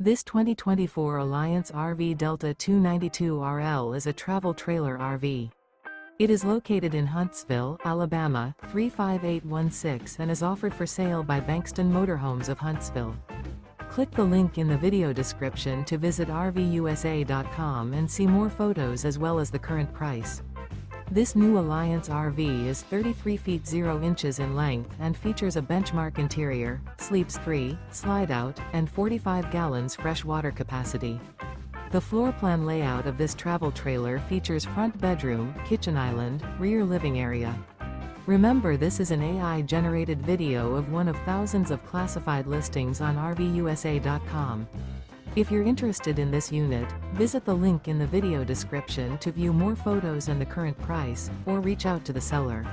This 2024 Alliance RV Delta 292RL is a travel trailer RV. It is located in Huntsville, Alabama, 35816 and is offered for sale by Bankston Motorhomes of Huntsville. Click the link in the video description to visit RVUSA.com and see more photos as well as the current price. This new Alliance RV is 33 feet 0 inches in length and features a benchmark interior, sleeps 3, slide-out, and 45 gallons fresh water capacity. The floor plan layout of this travel trailer features front bedroom, kitchen island, rear living area. Remember, this is an AI-generated video of one of thousands of classified listings on RVUSA.com. If you're interested in this unit, visit the link in the video description to view more photos and the current price, or reach out to the seller.